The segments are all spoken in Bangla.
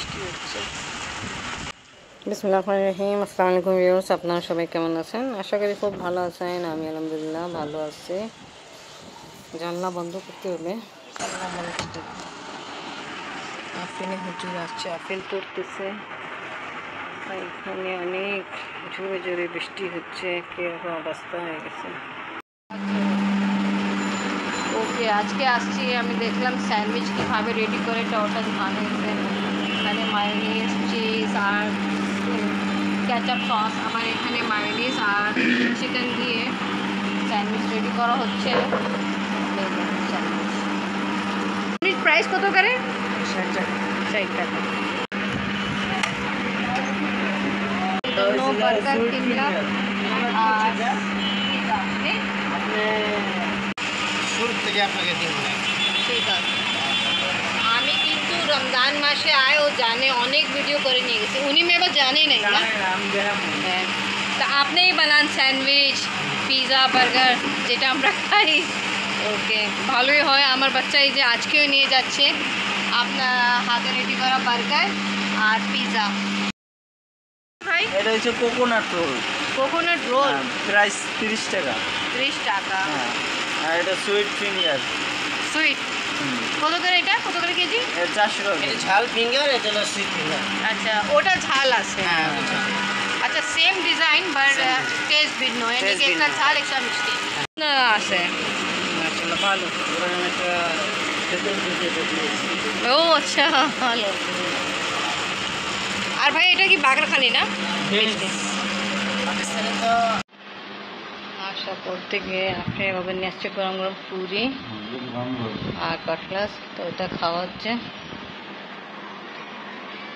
বৃষ্টি হচ্ছে। বিসমিল্লাহির রহমানির রহিম। আসসালামু আলাইকুম ভিউয়ার্স, আপনারা সবাই কেমন আছেন? আশা করি খুব ভালো আছেন। আমি আলহামদুলিল্লাহ ভালো আছি। জানলা বন্ধ করতে হবে। আফিনে হুজুর আসছে, আফিল পড়তেছে। এখানে অনেক জোরে জোরে বৃষ্টি হচ্ছে, কিরকম অবস্থা হয়ে গেছে। ওকে, আজকে আসছি, আমি দেখলাম স্যান্ডউইচ কীভাবে রেডি করে ওটা বানিয়েছে। এখানে মায়োনিজ, চিজ আর কেচাপ সস। আমার এখানে মায়োনিজ আর চিকেন দিয়ে স্যান্ডউইচ রেডি করা হচ্ছে। স্যান্ডউইচ প্রাইস কত করে? 60 টাকা। 60 টাকা। বার্গার কিনলাম আর ঠিক আছে। আমি কিন্তু রমজান মাসে আয় ও জানে অনেক ভিডিও করে নিয়ে গেছি, উনি মেয়েবার জানে নাই না। হ্যাঁ, তা আপনিই বানান স্যান্ডউইচ, পিৎজা, বার্গার যেটা আমরা খাই। ওকে, ভালোই হয়। আমার বাচ্চা এই যে আজকেও নিয়ে যাচ্ছে আপনার হাতে রেডি করা বার্গার আর পিৎজা। ভাই এটা হচ্ছে coconut roll. Coconut roll price 30 টাকা। 30 টাকা। আর এটা সুইট ফিঙ্গার। সুইট কত করে? এটা কত করে কেজি? 400 টাকা। এটা ঝাল ফিঙ্গার, এটা হলো সুইট ফিঙ্গার। আচ্ছা, ওটা ঝাল আছে। হ্যাঁ, আচ্ছা, সেম ডিজাইন বাট টেস্ট ভিন্ন। এদিকে একটা ঝাল, একটা মিষ্টি না আছে। মাশাআল্লাহ, ভালো। ও আচ্ছা, ভালো। আর ভাই এটা কি বাগরাখানি না? আশা করতে গিয়ে আপনি এভাবে নিয়ে আসছে গরম গরম পুরি আর কাটলাস, তো এটা খাওয়া হচ্ছে।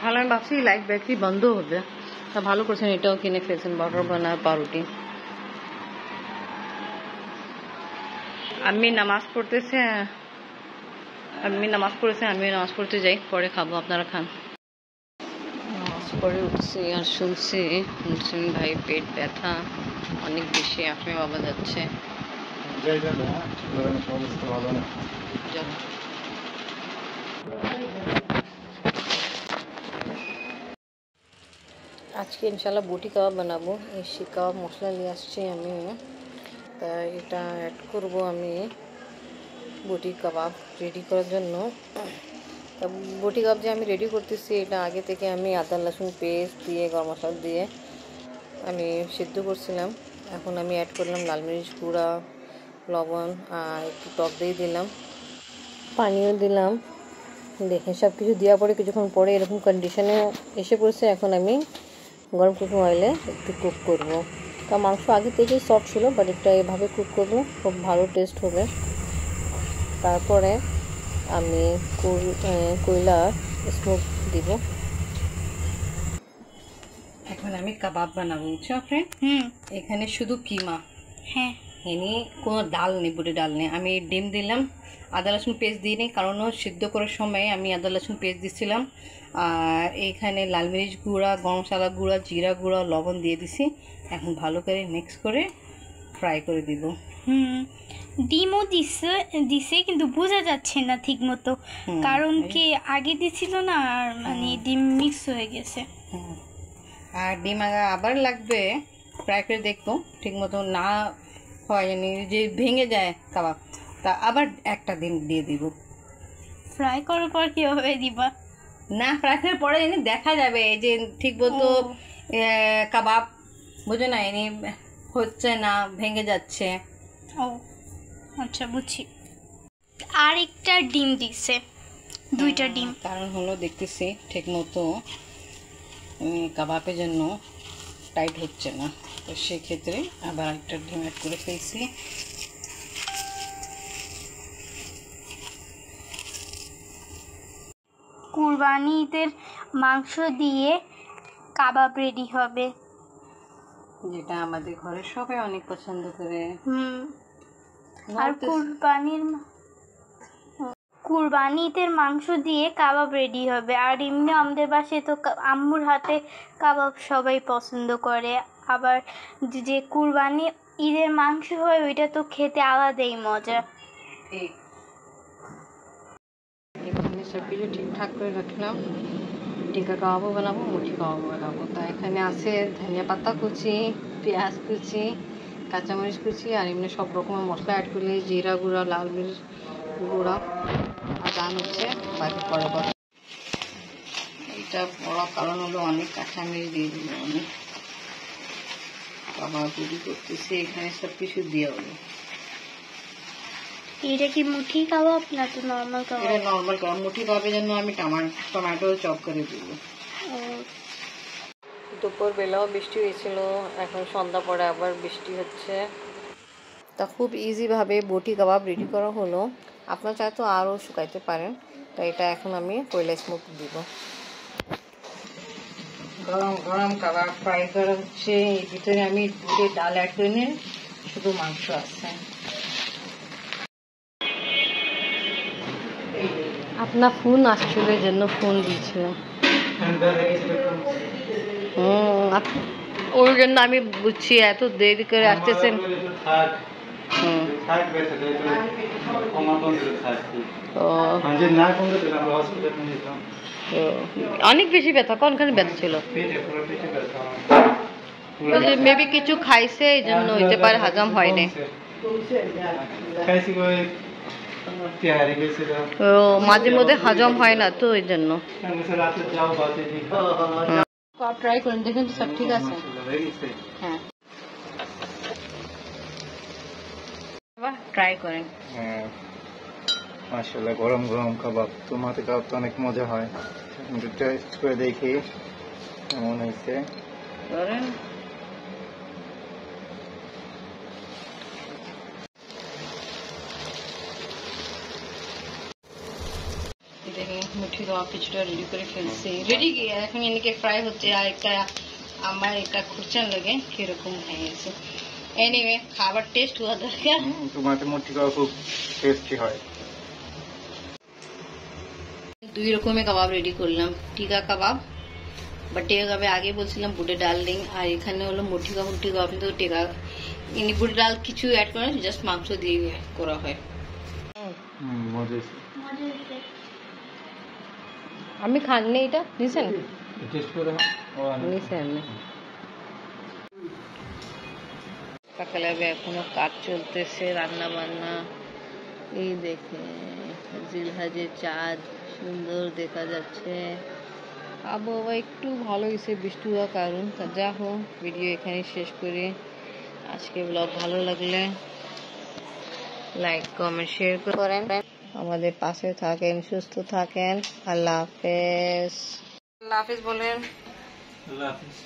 ভালো, আমি ভাবছি লাইট বেকারি বন্ধ হবে, তা ভালো করছেন, এটাও কিনে ফেলছেন, বাটার বান আর পাউরুটি। আমি নামাজ পড়তেছে, আমিও নামাজ পড়তে যাই, পরে খাবো, আপনারা খান। নামাজ পড়ে উঠছি আর শুনছি মুসলিম ভাই পেট ব্যথা অনেক বেশি, আপনি বাবা যাচ্ছে। আজকে ইনশাল্লাহ বটি কাবাব বানাবো। এই শিক কাবাব মশলা নিয়ে আসছি আমি, তা এটা অ্যাড করব আমি বটি কাবাব রেডি করার জন্য। তা বটি কাবাব যে আমি রেডি করতেছি, এটা আগে থেকে আমি আদা রসুন পেস্ট দিয়ে গরম মশলা দিয়ে আমি সিদ্ধ করছিলাম। এখন আমি অ্যাড করলাম লাল মরিচ গুঁড়া, লবণ আর একটু টক দিয়ে দিলাম, পানিও দিলাম। দেখে সব কিছু দেওয়ার পরে কিছুক্ষণ পরে এরকম কন্ডিশনে এসে পড়ছে। এখন আমি গরম কুকিং অয়েলে একটু কুক করব। তা মাংস আগে থেকেই সফট ছিল, বাট এটা এভাবে কুক করব, খুব ভালো টেস্ট হবে। তারপরে আমি কয়লা স্মোক দিব। এখন আমি কাবাব বানাবো, বুঝছো আপনি? এখানে শুধু কিমা। হ্যাঁ, এনে কোনো ডাল নেই, বুটে ডাল নেই। আমি ডিম দিলাম, আদা রসুন পেস্ট দিই নি, কারণ সিদ্ধ করার সময় আমি আদা রসুন পেস্ট দিচ্ছিলাম। আর এইখানে লাল মরিচ গুঁড়া, গরম মশলা গুঁড়া, জিরা গুঁড়া, লবণ দিয়ে দিছি। এখন ভালো করে মিক্স করে ফ্রাই করে দিব। ডিমও দিছে কিন্তু বোঝা যাচ্ছে না ঠিক মতো, কারণ কি আগে দিছিল না, আর মানে ডিম মিক্স হয়ে গেছে। আর ডিম আবার লাগবে, ফ্রাই করে দেখবো ঠিক মতো না হয়, মানে যে ভেঙে যায় কাবাব, তা আবার একটা ডিম দিয়ে দিব। ফ্রাই করার পর কীভাবে দিবা? না, ফ্রাই করার পরে এনে দেখা যাবে যে ঠিক মতো কাবাব, বুঝো না, এনে হচ্ছে না, ভেঙে যাচ্ছে। ও আচ্ছা, বুঝছি। আর একটা ডিম দিছে, দুইটা ডিম। কারণ হলো দেখতেছি ঠিক মতো কাবাবের জন্য টাইট হচ্ছে না, তো সেক্ষেত্রে আবার একটা ডিম অ্যাড করে ফেলছি। কুরবানি ঈদের মাংস দিয়ে কাবাব রেডি হবে, যেটা আমাদের ঘরে সবাই অনেক পছন্দ করে। আর কুরবানি ঈদের মাংস দিয়ে কাবাব রেডি হবে। আর এমনি আমাদের বাসায় তো আম্মুর হাতে কাবাব সবাই পছন্দ করে। আবার যে কুরবানি ঈদের মাংস হয় ওইটা তো খেতে আলাদাই মজা। এখানে সব কিছু ঠিকঠাক করে রাখলাম, টিকা কাবাবও বানাবো, মুঠি কাবাবও বানাবো। তা এখানে আছে ধনিয়া পাতা কুচি, পেঁয়াজ কুচি, কাঁচামরিচ কুচি আর এমনি সব রকমের মশলা অ্যাড করলে জিরা গুঁড়া, লাল মির্চ গুঁড়া আর দাম হচ্ছে বাকি পরে কথা। এটা বড় কারণ হলো অনেক কাঁচামরিচ দিয়ে দিল, অনেক কাবাব তৈরি করতেছে, এখানে সব কিছু দিয়ে হলো। এটা কি মুঠি কাবাব না তো নর্মাল কাবাব? এটা নর্মাল কাবাব। মুঠি কাবাবের জন্য আমি টমেটো চপ করে দিব। দুপুর বেলাও বৃষ্টি হয়েছিল, এখন সন্ধ্যা পরে আবার বৃষ্টি হচ্ছে। তা খুব ইজিভাবে বটি কাবাব রেডি করা হলো। আপনার চাই তো আরও শুকাইতে পারেন। তো এটা এখন আমি কয়লা স্মোক দিব। গরম গরম কাবাব ফ্রাই করা হচ্ছে। এর ভিতরে আমি বুটের ডাল অ্যাড করে নিন, শুধু মাংস আছে। আপনার ফোন আসছিল, এই জন্য ফোন দিয়েছিলাম। ওই জন্য আমি বুঝছি এত দেরি করে আসতেছেন। অনেক বেশি ব্যথা, কোনখানে ব্যথা ছিল? মেবি কিছু খাইছে, এই জন্য হইতে পারে, হজম হয়নি। মাঝে মধ্যে হজম হয় না তো, ওই জন্য। ট্রাই করেন, দেখেন সব ঠিক আছে। হ্যাঁ, ট্রাই করেন। মাশাআল্লাহ, গরম গরম কাবাব। তোমাদের কাবাব তো অনেক মজা হয়, একটু টেস্ট করে দেখি কেমন হয়েছে। করেন। দেখেন মুঠি কাবাব কিছুটা রেডি করে ফেলছি। রেডি কি এখন এদিকে ফ্রাই হচ্ছে, আর একটা আমার এটা খুঁজছেন লাগে কিরকম হয়ে গেছে। এনিওয়ে, খাবার টেস্ট হওয়া দরকার। তোমাদের মুঠি কাবাব খুব টেস্টি হয়। দুই রকমের কাবাব রেডি করলাম। টিকা কাবাব বা টিকা কাবাবে আগে বলছিলাম বুটের ডাল দিন, আর এখানে হলো মুঠি কাবাব। মুঠি কাবাব কিন্তু টিকা এমনি বুটের ডাল কিছু অ্যাড করে, জাস্ট মাংস দিয়ে করা হয়। আমি খাননি, এটা নিছেন? সকালে এখনো কাজ চলতেছে, রান্না বান্না। এই দেখে জিলহাজের চাঁদ সুন্দর দেখা যাচ্ছে। আবহাওয়া একটু ভালো হয়েছে বৃষ্টি হওয়ার কারণ। যা হোক, ভিডিও এখানে শেষ করি। আজকে ব্লগ ভালো লাগলে লাইক কমেন্ট শেয়ার করেন, আমাদের পাশে থাকেন, সুস্থ থাকেন। আল্লাহ হাফেজ। আল্লাহ হাফেজ বলেন। আল্লাহ হাফেজ।